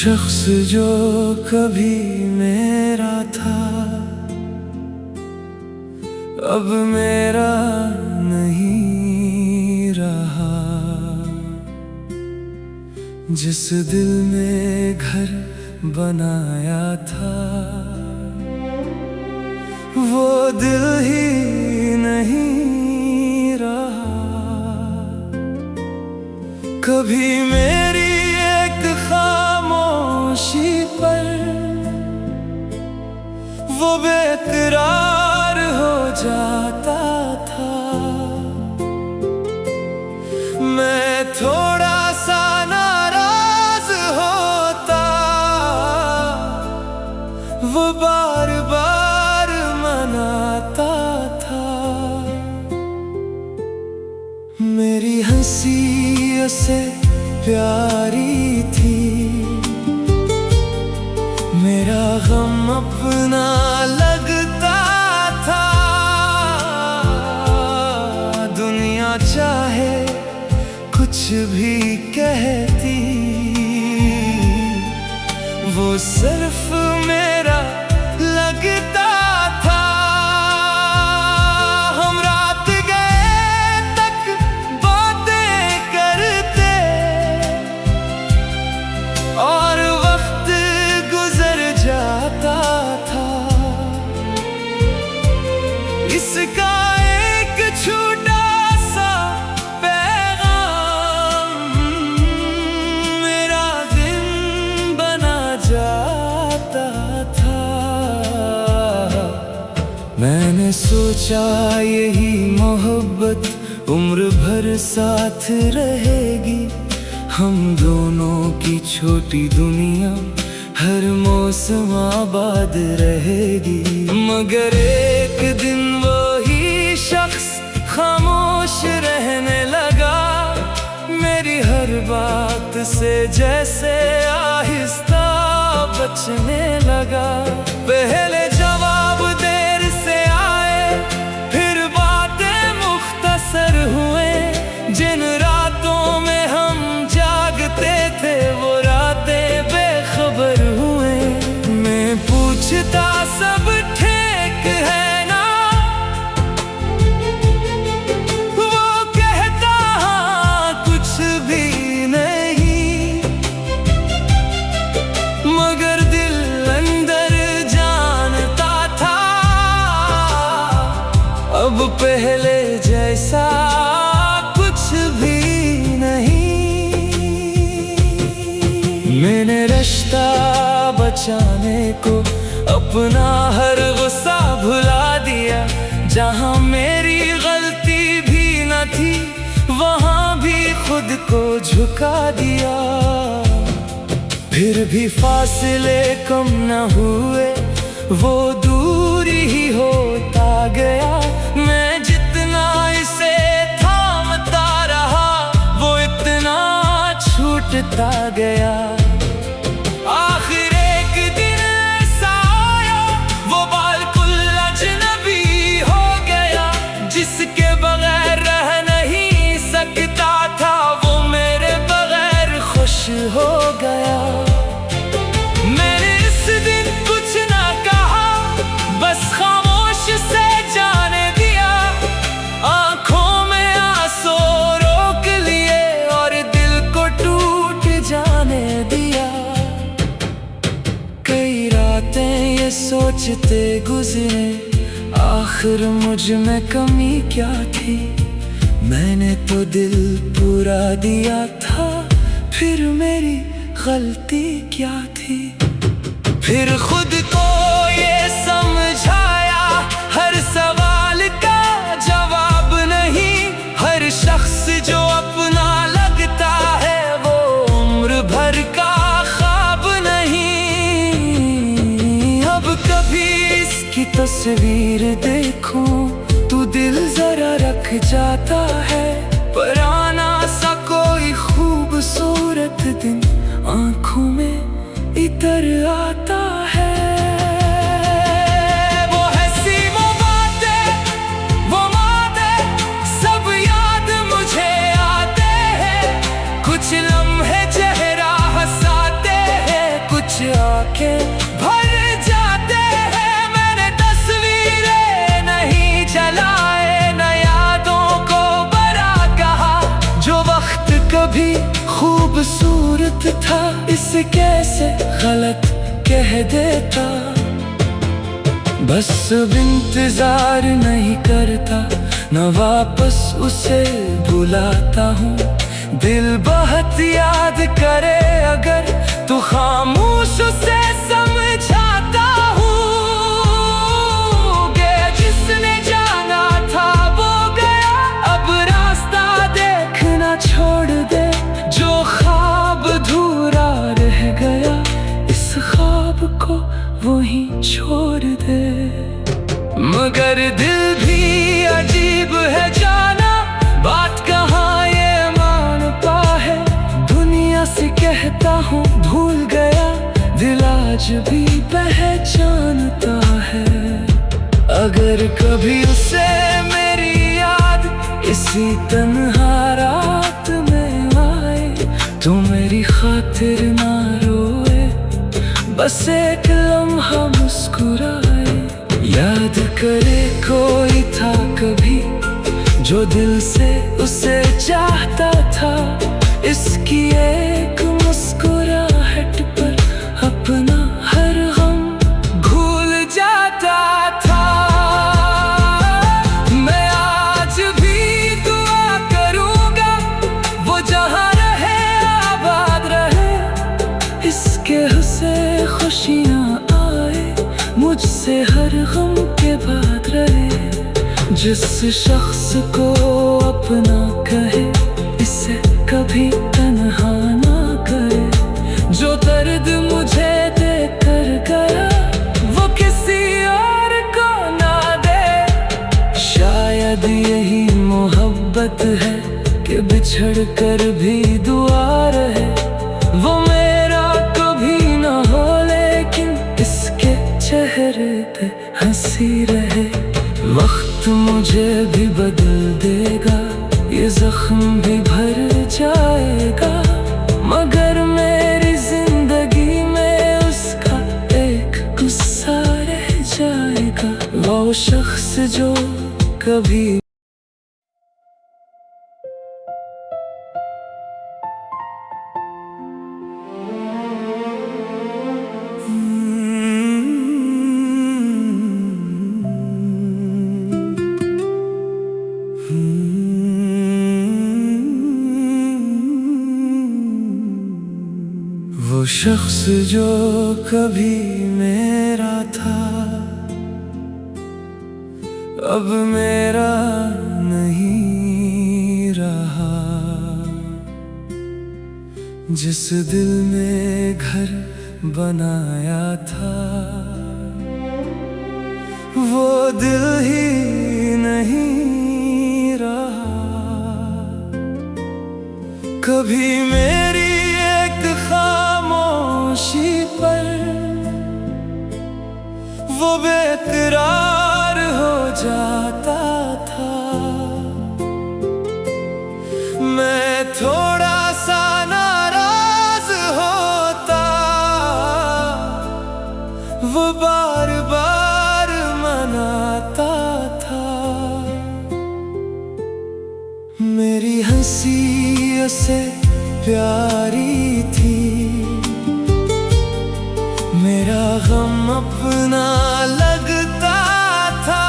शख्स जो कभी मेरा था अब मेरा नहीं रहा। जिस दिल में घर बनाया था वो दिल ही नहीं रहा। कभी मेरी एक खामोशी पर वो बेकरार हो जाता था। मैं थोड़ा सा नाराज होता वो बार बार मनाता था। मेरी हंसी उसे प्यारी थी, मेरा गम अपना लगता था। दुनिया चाहे कुछ भी कहती वो सिर्फ मेरा लगता था। हम रात गए तक बातें करते और वक्त गुजर जाता था। इसका एक छोटा सा पैगाम मेरा दिन बना जाता था। मैंने सोचा यही मोहब्बत उम्र भर साथ रहेगी। हम दोनों की छोटी दुनिया हर मौसम आबाद रहेगी। मगर एक दिन वही शख्स खामोश रहने लगा। मेरी हर बात से जैसे आहिस्ता बचने लगा। पहले जवाब देर से आए, फिर बातें मुख्तसर हुए। जिन रातों में हम जागते थे वो रातें बेखबर हुए। मैं पूछता सब ठीक है ना, वो कहता हाँ कुछ भी नहीं। मगर दिल अंदर जानता था अब पहले जैसा कुछ भी नहीं। मैंने रिश्ता बचाने को अपना हर गुस्सा भुला दिया। जहाँ मेरी गलती भी न थी वहाँ भी खुद को झुका दिया। फिर भी फासले कम न हुए, वो दूरी ही होता गया। मैं जितना इसे थामता रहा वो इतना छूटता गया। आखिर एक दिन ऐसा आया वो बिल्कुल अजनबी हो गया। जिसके बगैर रह नहीं सकता था वो मेरे बगैर खुश हो गया। मैंने इस दिन कुछ ना कहा, बस खामोश से जाने दिया। आंखों में आंसू रोक लिए और दिल को टूट जाने दिया। कई रातें ये सोचते गुजरे आखिर मुझ में कमी क्या थी। मैंने तो दिल पूरा दिया था, फिर मेरी गलती क्या थी। फिर खुद को ये समझाया हर सवाल का जवाब नहीं। हर शख्स जो अपना लगता है वो उम्र भर का ख्वाब नहीं। अब कभी इसकी तस्वीर देखूं तो दिल जरा रख जाता है। पुराना सा कोई खूबसूरत दिन आंखों में इतर आता है। वो हंसी वो बातें वो बातें सब याद मुझे आते हैं। कुछ लम्हे चेहरा हंसाते हैं था, इसे कैसे गलत कह देता। बस अब इंतजार नहीं करता, न वापस उसे बुलाता हूँ। दिल बहुत याद करे अगर तू खामोश उसे समझाता हूँ। जिसने जाना था वो गया, अब रास्ता देखना छोड़ दे। जो ख्वाब अधूरा रह गया, इस ख्वाब को वहीं छोड़ दे। मगर दिल भी अजीब है जाना, बात कहाँ ये मानता है। दुनिया से कहता हूँ भूल गया, दिल आज भी पहचानता है। अगर कभी उसे मेरी याद इसी तन्हा रात में आए, तो मेरी खातिर ना रोए, बस एक लम्हा मुस्कुराए। याद करे कोई था कभी जो दिल से उसे चाहता था, इसकी एक मुस्कुराहट पर अपना हर गम भूल जाता था। मैं आज भी दुआ करूंगा वो जहाँ रहे आबाद रहे, इसके हुस्से खुशियाँ आए, मुझसे हर गम के बाद रहे। जिस शख्स को अपना कहे, इसे कभी तन्हा ना करे। जो दर्द मुझे देकर गया, वो किसी और को ना दे। शायद यही मोहब्बत है कि बिछड़ कर भी दुआ रहे। वो मेरा कभी ना हो, लेकिन इसके चेहरे पे हंसी रहे। वक्त मुझे भी बदल देगा, ये जख्म भी भर जाएगा, मगर मेरी जिंदगी में उसका एक गुस्सा रह जाएगा। वो शख्स जो कभी वो शख्स जो कभी मेरा था, अब मेरा नहीं रहा। जिस दिल में घर बनाया था, वो दिल ही नहीं रहा। कभी मेरी एक खामोशी पर वो बेकरार हो जाता था। मैं थोड़ा सा नाराज होता, वो बार बार मनाता था। मेरी हंसी उसे प्यारी थी, मेरा गम अपना लगता था।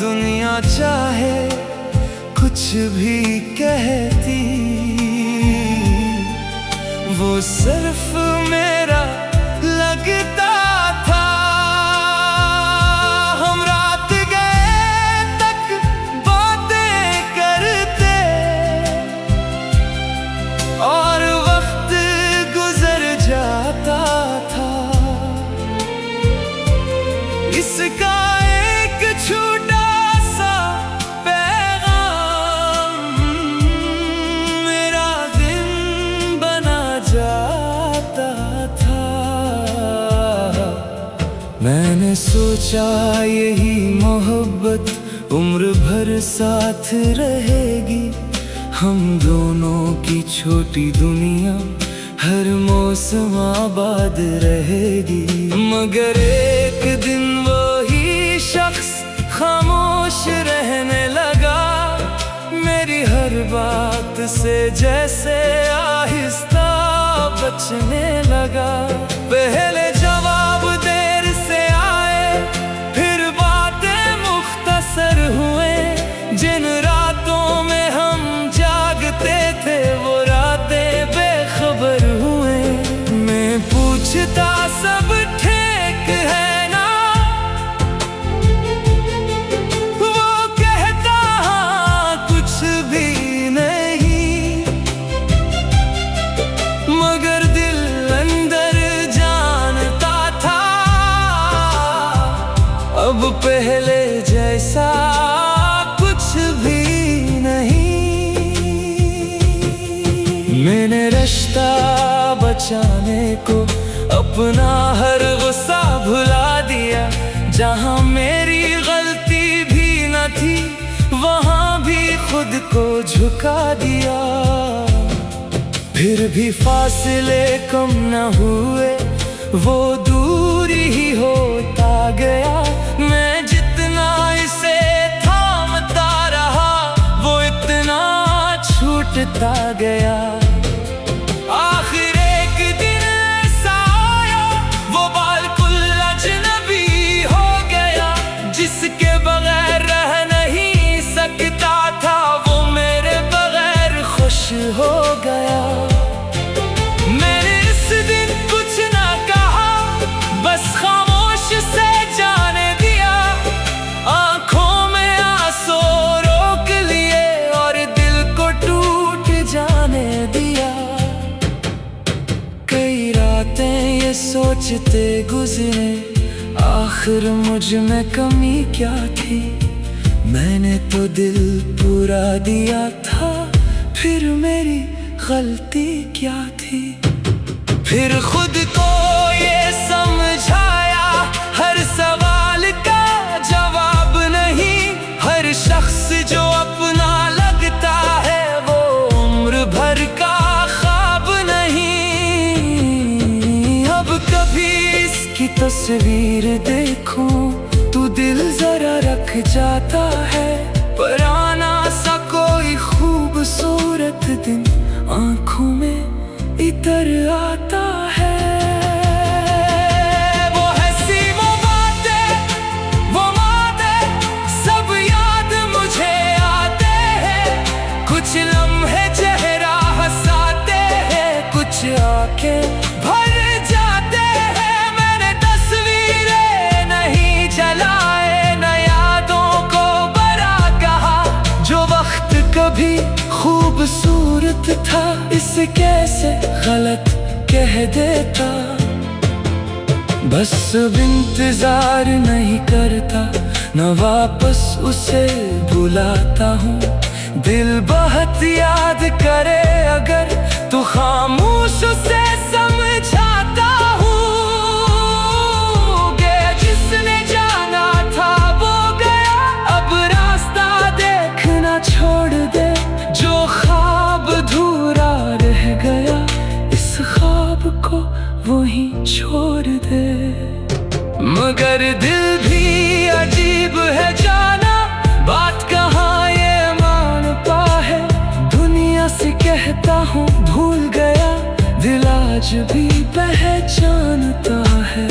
दुनिया चाहे कुछ भी कहती, वो सिर्फ मेरा लगता था। हम रात गए तक बातें करते, और वक्त गुजर जाता था। इसका एक छोटा सा पैगाम मेरा दिन बना जाता था। मैंने सोचा यही मोहब्बत उम्र भर साथ रहेगी। हम दोनों की छोटी दुनिया हर मौसम आबाद रहेगी। मगर एक दिन वही शख्स खामोश रहने लगा, मेरी हर हर बात से जैसे आहिस्ता बचने लगा। पहले जवाब देर से आए, फिर बातें मुख्तसर हुए। जिन रातों में हम जागते थे वो रातें बेखबर हुए। मैं पूछता सब ठीक है ना, वो कहता हाँ कुछ भी नहीं। मगर दिल अंदर जानता था अब पहले जैसा मैंने रिश्ता बचाने को अपना हर गुस्सा भुला दिया। जहाँ मेरी गलती भी न थी वहाँ भी खुद को झुका दिया। फिर भी फासले कम न हुए, वो दूरी ही होता गया। मैं जितना इसे थामता रहा वो इतना छूटता गया। जिसके बगैर रह नहीं सकता था वो मेरे बगैर खुश हो गया। मैंने इस दिन कुछ ना कहा, बस खामोश से जाने दिया। आंखों में आंसू रोक लिए और दिल को टूट जाने दिया। कई रातें ये सोचते गुजरे आखिर मुझ में कमी क्या थी। मैंने तो दिल पूरा दिया था, फिर मेरी गलती क्या थी। फिर खुद को ये समझाया हर सवाल का जवाब नहीं। हर शख्स जो अपना लगता है वो उम्र भर का ख्वाब नहीं। अब कभी इसकी तस्वीर देखूं तू दिल जरा रख जाता है। पुराना सा कोई खूबसूरत दिन आंखों में इतर आता है। वो हंसी वो बातें वो बातें सब याद मुझे आते हैं। कुछ लम्हे चेहरा हंसाते हैं, कुछ आंखें भर जाते हैं। कभी खूबसूरत था इसे कैसे गलत कह देता। बस अब इंतजार नहीं करता, न वापस उसे बुलाता हूँ। दिल बहुत याद करे अगर तो खामोश उसे समझाता हूँ। जिसने जाना था वो गया, अब रास्ता देखना छोड़ दे। जो ख्वाब अधूरा रह गया इस ख्वाब को वहीं छोड़ दे। मगर दिल भी अजीब है जाना, बात कहाँ ये मानता है। दुनिया से कहता हूँ भूल गया, दिल आज भी पहचानता है।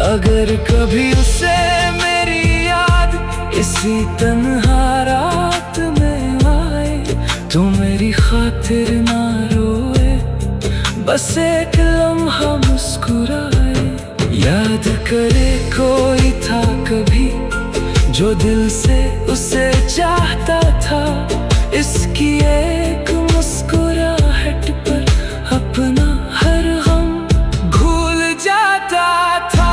अगर कभी उसे मेरी याद इसी तन्हा रात में आए तो मेरी खातिर ना रोए, बस एक लम्हा मुस्कुराए। याद करे कोई था कभी जो दिल से उसे चाहता था। इसकी एक मुस्कुराहट पर अपना हर गम भूल जाता था।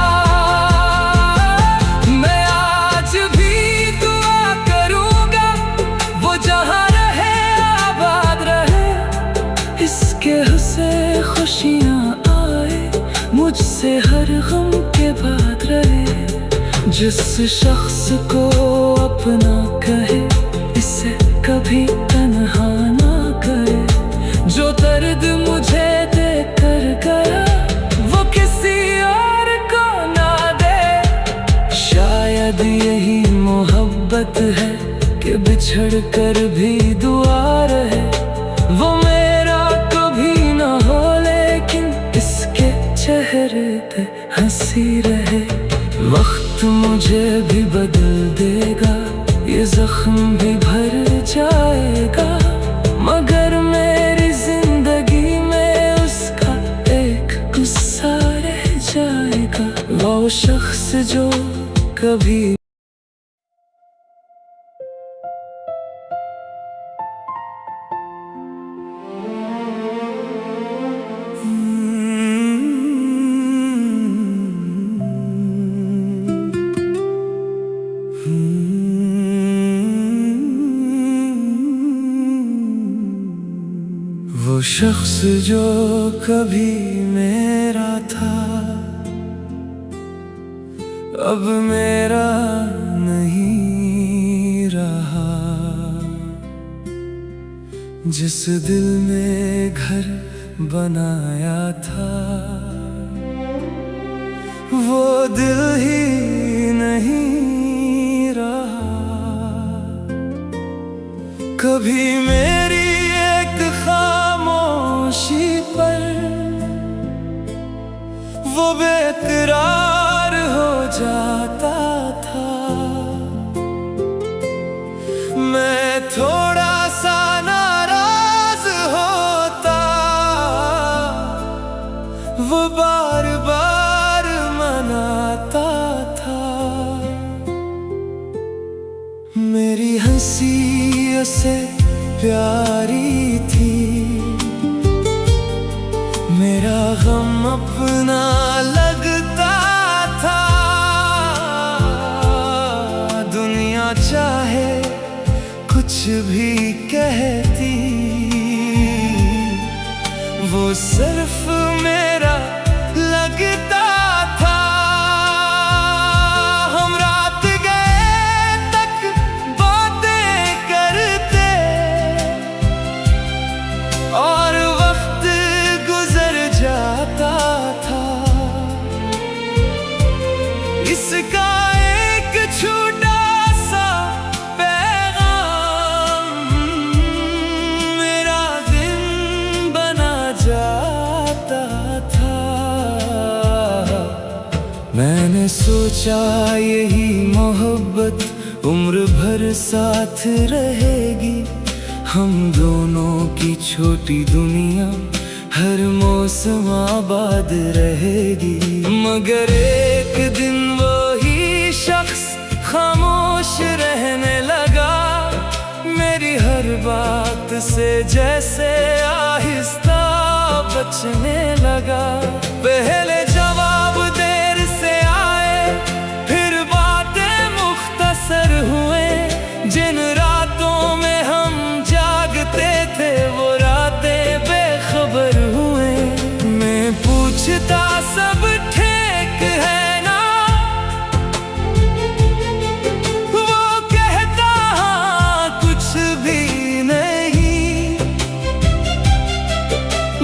मैं आज भी दुआ करूंगा वो जहां रहे आबाद रहे। इसके हंसे खुशियां आए, मुझसे हर गम के बाद रहे। जिस शख्स को अपना कहे इसे कभी तन्हा ना करे। जो दर्द मुझे देकर गया वो किसी और को ना दे। शायद यही मोहब्बत है कि बिछड़ कर भी दुआ रहे, वो मेरा कभी न हो लेकिन इसके चेहरे पे हंसी रहे। वक्त मुझे भी बदल देगा, ये जख्म भी भर जाएगा, मगर मेरी जिंदगी में उसका एक गुस्सा रह जाएगा। वो शख्स जो कभी वो शख्स जो कभी मेरा था अब मेरा नहीं रहा, जिस दिल में घर बनाया था वो दिल ही नहीं रहा। कभी मेरी एक खामोशी पर वो बेकरार हो जाता था, मैं थोड़ा सा नाराज होता, वो बार बार मनाता था। मेरी हंसी उसे प्यारी थी, मेरा गम अपना लगता था। दुनिया चाहे कुछ भी कहती, वो सिर्फ मेरा लगता था। हम रात गए तक बातें करते और वक्त गुजर जाता था। इसका एक छोटा सा पैगाम मेरा दिन बना जाता था। मैंने सोचा यही मोहब्बत उम्र भर साथ रहेगी, हम दोनों की छोटी दुनिया हर मौसम आबाद रहेगी। मगर एक दिन वही शख्स खामोश रहने लगा, मेरी हर बात से जैसे आहिस्ता बचने लगा। पहले जवाब देर से आए, फिर बातें मुख्तसर हुए। जिन रातों में हम जागते थे वो रातें बेखबर हुए। मैं पूछता सब ठीक है ना, वो कहता हाँ कुछ भी नहीं,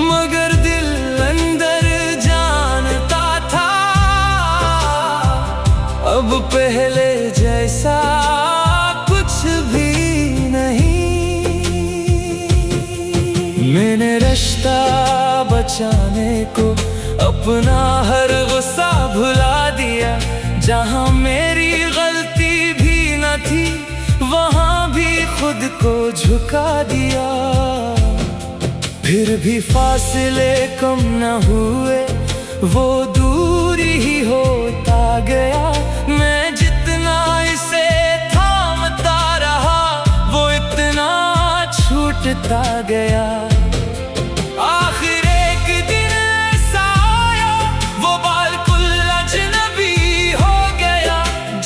मगर दिल अंदर जानता था अब पहले जैसा कुछ भी नहीं। मैंने रिश्ता बचाने को अपना हर गुस्सा भुला दिया, जहाँ मेरी गलती भी न थी वहाँ भी खुद को झुका दिया। फिर भी फासले कम न हुए, वो दूरी ही होता गया। मैं जितना इसे थामता रहा वो इतना छूटता गया। आखिर एक दिन ऐसा आया, वो बिल्कुल अजनबी हो गया,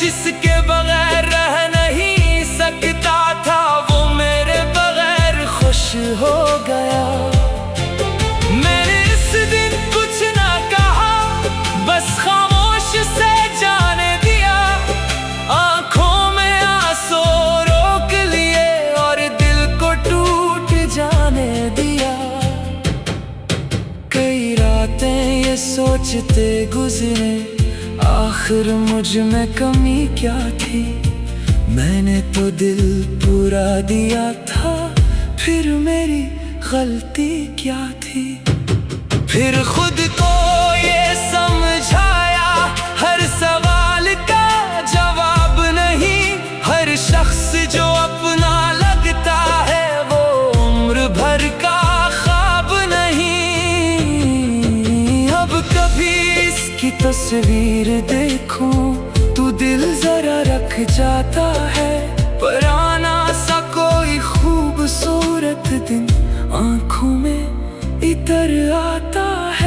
जिसके बगैर रह नहीं सकता था वो मेरे बगैर खुश हो गया। मैंने इस दिन कुछ ना कहा, बस खामोश से जाने दिया। आंखों में आंसू रोक लिए और दिल को टूट जाने दिया। कई रातें ये सोचते गुजरे, आखिर मुझ में कमी क्या थी। मैंने मैंने तो दिल पूरा दिया था, फिर मेरी गलती क्या थी। फिर खुद को ये समझाया, हर सवाल का जवाब नहीं, हर शख्स जो अपना लगता है वो उम्र भर का ख्वाब नहीं। अब कभी इसकी तस्वीर देखूं तो दिल जरा रख जाता है, पुराना सा कोई खूबसूरत दिन आंखों में इतर आता है।